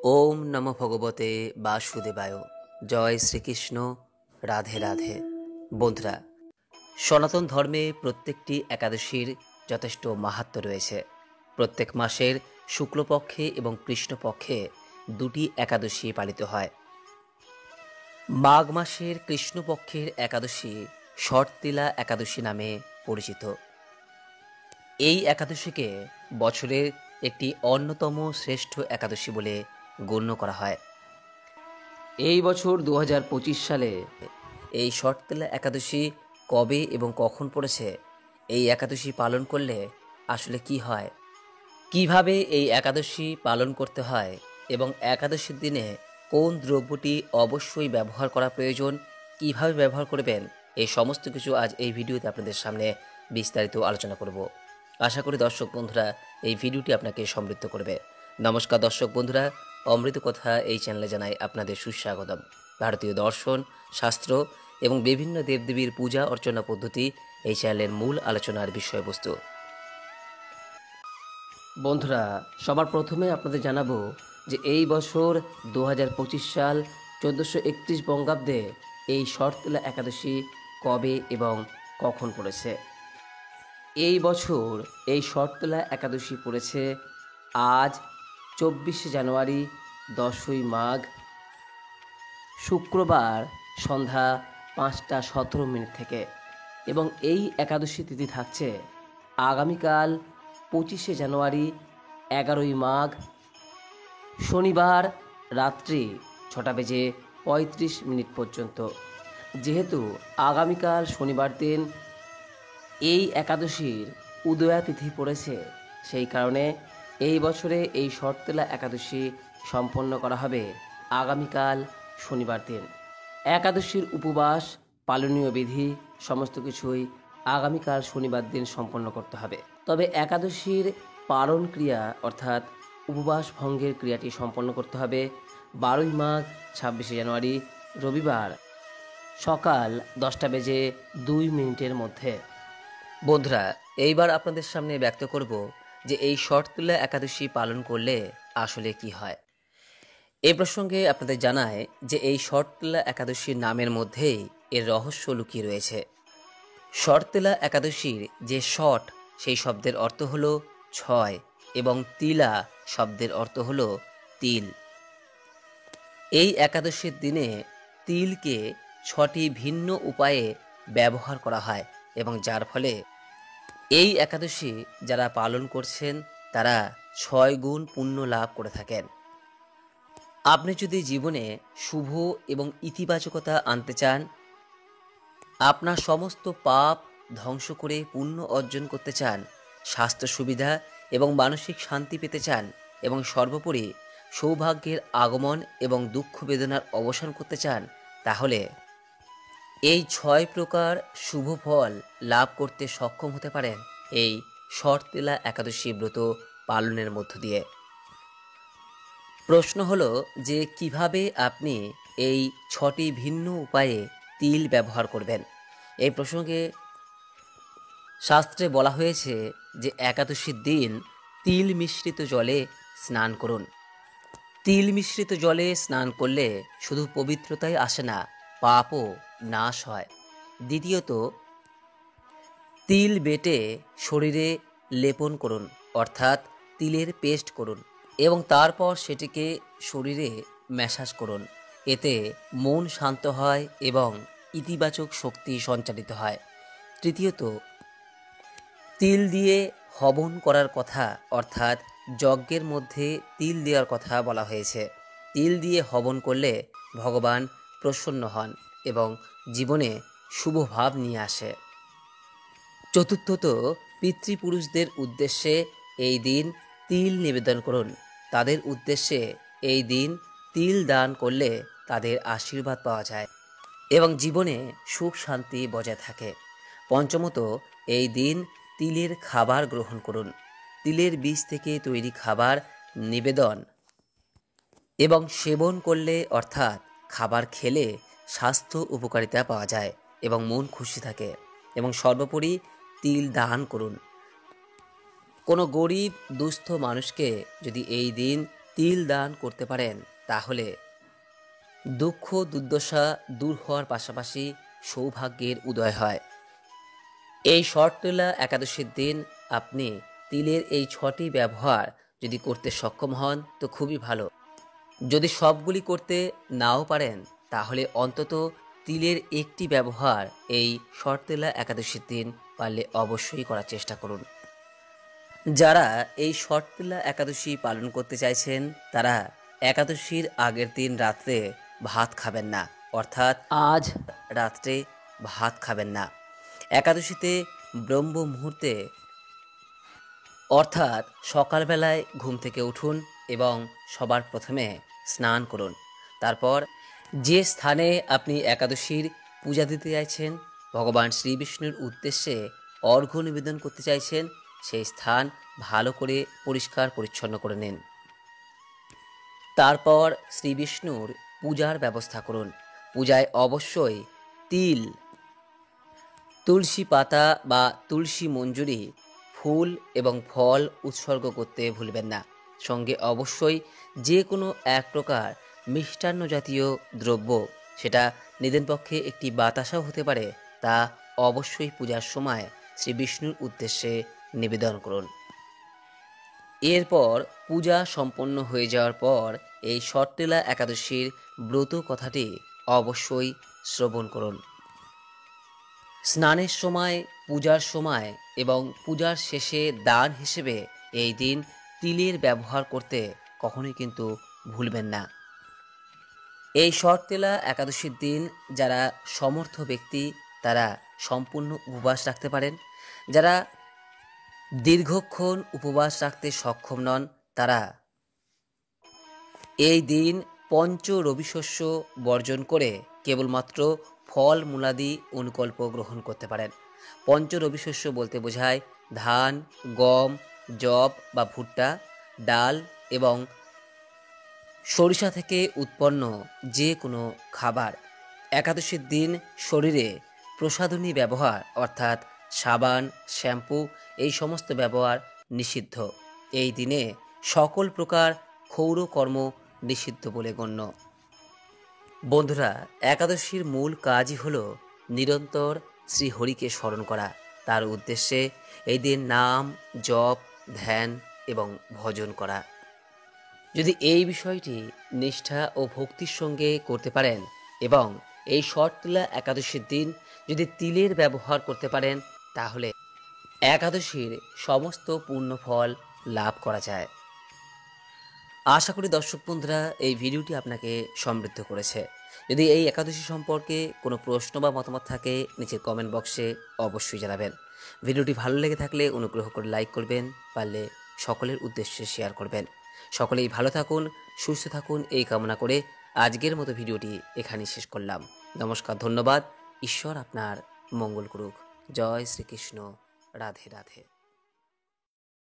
ওম নমো ভগবতে বাসুদেবায়। জয় শ্রীকৃষ্ণ। রাধে রাধে। বন্ধুরা, সনাতন ধর্মে প্রত্যেকটি একাদশীর যথেষ্ট মাহাত্ম্য রয়েছে। প্রত্যেক মাসের শুক্লপক্ষে এবং কৃষ্ণপক্ষে দুটি একাদশী পালিত হয়। মাঘ মাসের কৃষ্ণপক্ষের একাদশী শর্তিলা একাদশী নামে পরিচিত। এই একাদশীকে বছরের একটি অন্যতম শ্রেষ্ঠ একাদশী বলে গণ্য করা হয়। এই বছর 2025 সালে এই শর্তিলা একাদশী কবে এবং কখন পড়েছে, এই একাদশী পালন করলে আসলে কি হয়, কিভাবে এই একাদশী পালন করতে হয় এবং একাদশীর দিনে কোন দ্রব্যটি অবশ্যই ব্যবহার করা প্রয়োজন, কিভাবে ব্যবহার করবেন, এই সমস্ত কিছু আজ এই ভিডিওতে আপনাদের সামনে বিস্তারিত আলোচনা করব। আশা করি দর্শক বন্ধুরা এই ভিডিওটি আপনাকে সমৃদ্ধ করবে। নমস্কার দর্শক বন্ধুরা, অমৃত কথা এই চ্যানেলে জানাই আপনাদের সুস্বাগতম। ভারতীয় দর্শন, শাস্ত্র এবং বিভিন্ন দেবদেবীর পূজা অর্চনা পদ্ধতি এই চ্যানেলের মূল আলোচনার বিষয়বস্তু। বন্ধুরা, সবার প্রথমে আপনাদের জানাবো যে এই বছর 2025 সাল 1431 বঙ্গাব্দে এই শর্তিলা একাদশী কবে এবং কখন পড়েছে। এই বছর এই শর্তিলা একাদশী পড়েছে আজ 24 জানুয়ারি 10ই মাঘ শুক্রবার সন্ধ্যা 5টা 17 মিনিট থেকে, এবং এই একাদশী তিথি থাকছে আগামীকাল 25 জানুয়ারি 11ই মাঘ শনিবার রাত্রি 6টা বেজে 35 মিনিট পর্যন্ত। যেহেতু আগামীকাল শনিবার দিন এই একাদশীর উদয়া তিথি পড়েছে, সেই কারণে এই বছরে এই শর্তিলা একাদশী সম্পন্ন করা হবে আগামীকাল শনিবার দিন। একাদশীর উপবাস, পালনীয় বিধি সমস্ত কিছুই আগামীকাল শনিবার দিন সম্পন্ন করতে হবে। তবে একাদশীর পালন ক্রিয়া অর্থাৎ উপবাস ভঙ্গের ক্রিয়াটি সম্পন্ন করতে হবে 12ই মাঘ 26 জানুয়ারি রবিবার সকাল 10টা বেজে 2 মিনিটের মধ্যে। বন্ধুরা, এইবার আপনাদের সামনে ব্যক্ত করব যে এই শর্তিলা একাদশী পালন করলে আসলে কি হয়। এই প্রসঙ্গে আপনাদের জানায় যে এই শর্তিলা একাদশীর নামের মধ্যেই এর রহস্য লুকিয়ে রয়েছে। শর্তিলা একাদশীর যে শট, সেই শব্দের অর্থ হলো 6 এবং তিলা শব্দের অর্থ হলো তিল। এই একাদশীর দিনে তিলকে 6টি ভিন্ন উপায়ে ব্যবহার করা হয় এবং যার ফলে এই একাদশী যারা পালন করছেন তারা 6 গুণ পুণ্য লাভ করে থাকেন। আপনি যদি জীবনে শুভ এবং ইতিবাচকতা আনতে চান, আপনার সমস্ত পাপ ধ্বংস করে পুণ্য অর্জন করতে চান, স্বাস্থ্য সুবিধা এবং মানসিক শান্তি পেতে চান এবং সর্বোপরি সৌভাগ্যের আগমন এবং দুঃখ বেদনার অবসান করতে চান, তাহলে এই 6 প্রকার শুভ ফল লাভ করতে সক্ষম হতে পারেন এই শর্তিলা একাদশী ব্রত পালনের মধ্য দিয়ে। প্রশ্ন হলো যে কিভাবে আপনি এই 6টি ভিন্ন উপায়ে তিল ব্যবহার করবেন। এই প্রসঙ্গে শাস্ত্রে বলা হয়েছে যে একাদশীর দিন তিল মিশ্রিত জলে স্নান করুন। তিল মিশ্রিত জলে স্নান করলে শুধু পবিত্রতাই আসে না, পাপও নাশ হয়। দ্বিতীয়ত, তিল বেটে শরীরে লেপন করুন, অর্থাৎ তিলের পেস্ট করুন এবং তারপর সেটিকে শরীরে ম্যাসাজ করুন। এতে মন শান্ত হয় এবং ইতিবাচক শক্তি সঞ্চারিত হয়। তৃতীয়ত, তিল দিয়ে হবন করার কথা, অর্থাৎ যজ্ঞের মধ্যে তিল দেওয়ার কথা বলা হয়েছে। তিল দিয়ে হবন করলে ভগবান প্রসন্ন হন এবং জীবনে শুভ ভাব নিয়ে আসে। চতুর্থত, পিতৃপুরুষদের উদ্দেশ্যে এই দিন তিল নিবেদন করুন। তাদের উদ্দেশ্যে এই দিন তিল দান করলে তাদের আশীর্বাদ পাওয়া যায় এবং জীবনে সুখ শান্তি বজায় থাকে। পঞ্চমত, এই দিন তিলের খাবার গ্রহণ করুন। তিলের বীজ থেকে তৈরি খাবার নিবেদন এবং সেবন করলে, অর্থাৎ খাবার খেলে স্বাস্থ্য উপকারিতা পাওয়া যায় এবং মন খুশি থাকে। এবং সর্বোপরি তিল দান করুন। কোনো গরিব দুস্থ মানুষকে যদি এই দিন তিল দান করতে পারেন, তাহলে দুঃখ দুর্দশা দূর হওয়ার পাশাপাশি সৌভাগ্যের উদয় হয়। এই শর্তলা একাদশীর দিন আপনি তিলের এই 6টি ব্যবহার যদি করতে সক্ষম হন তো খুবই ভালো। যদি সবগুলি করতে নাও পারেন তাহলে অন্তত তিলের একটি ব্যবহার এই শর্তলা একাদশীর দিন পারলে অবশ্যই করার চেষ্টা করুন। যারা এই শর্তলা একাদশী পালন করতে চাইছেন তারা একাদশীর আগের দিন রাত্রে ভাত খাবেন না, অর্থাৎ আজ রাত্রে ভাত খাবেন না। একাদশীতে ব্রহ্ম মুহূর্তে অর্থাৎ সকালবেলায় ঘুম থেকে উঠুন এবং সবার প্রথমে স্নান করুন। তারপর যে স্থানে আপনি একাদশীর পূজা দিতে চাইছেন, ভগবান শ্রী বিষ্ণুর উদ্দেশ্যে অর্ঘ্য নিবেদন করতে চাইছেন, সেই স্থান ভালো করে পরিষ্কার পরিচ্ছন্ন করে নিন। তারপর শ্রী বিষ্ণুর পূজার ব্যবস্থা করুন। পূজায় অবশ্যই তিল, তুলসী পাতা বা তুলসী মঞ্জুরি, ফুল এবং ফল উৎসর্গ করতে ভুলবেন না। সঙ্গে অবশ্যই যে কোনো এক প্রকার মিষ্টান্ন জাতীয় দ্রব্য, সেটা নিদেন পক্ষে একটি বাতাসাও হতে পারে, তা অবশ্যই পূজার সময় শ্রী বিষ্ণুর উদ্দেশ্যে নিবেদন করুন। এরপর পূজা সম্পন্ন হয়ে যাওয়ার পর এই শর্তলা একাদশীর ব্রত কথাটি অবশ্যই শ্রবণ করুন। স্নানের সময়, পূজার সময় এবং পূজার শেষে দান হিসেবে এই দিন তিলের ব্যবহার করতে কখনোই কিন্তু ভুলবেন না। এই শর্তলা একাদশীর দিন যারা সমর্থ ব্যক্তি তারা সম্পূর্ণ উপবাস রাখতে পারেন। যারা দীর্ঘক্ষণ উপবাস রাখতে সক্ষম নন তারা এই দিন পঞ্চ রবিশস্য বর্জন করে কেবলমাত্র ফল মূলাদি অনুকল্প গ্রহণ করতে পারেন। পঞ্চ রবিশস্য বলতে বোঝায় ধান, গম, যব বা ভুট্টা, ডাল এবং সরিষা থেকে উৎপন্ন যে কোনো খাবার। একাদশীর দিন শরীরে প্রসাধনী ব্যবহার অর্থাৎ সাবান, শ্যাম্পু এই সমস্ত ব্যবহার নিষিদ্ধ। এই দিনে সকল প্রকার ক্ষৌর কর্ম নিষিদ্ধ বলে গণ্য। বন্ধুরা, একাদশীর মূল কাজই হলো নিরন্তর শ্রীহরিকে স্মরণ করা। তার উদ্দেশ্যে এই দিন নাম, জপ, ধ্যান এবং ভজন করা। যদি এই বিষয়টি নিষ্ঠা ও ভক্তির সঙ্গে করতে পারেন এবং এই শর্তলা একাদশীর দিন যদি তিলের ব্যবহার করতে পারেন তাহলে একাদশীর সমস্ত পূর্ণ ফল লাভ করা যায়। আশা করি দর্শক বন্ধুরা এই ভিডিওটি আপনাকে সমৃদ্ধ করেছে। যদি এই একাদশী সম্পর্কে কোনো প্রশ্ন বা মতামত থাকে নিচের কমেন্ট বক্সে অবশ্যই জানাবেন। ভিডিওটি ভালো লেগে থাকলে অনুগ্রহ করে লাইক করবেন, পারলে সকলের উদ্দেশ্যে শেয়ার করবেন। সকলেই ভালো থাকুন, সুস্থ থাকুন এই কামনা করে আজকের মতো ভিডিওটি এখানেই শেষ করলাম। নমস্কার, ধন্যবাদ। ঈশ্বর আপনার মঙ্গল করুক। জয় শ্রীকৃষ্ণ। রাধে রাধে।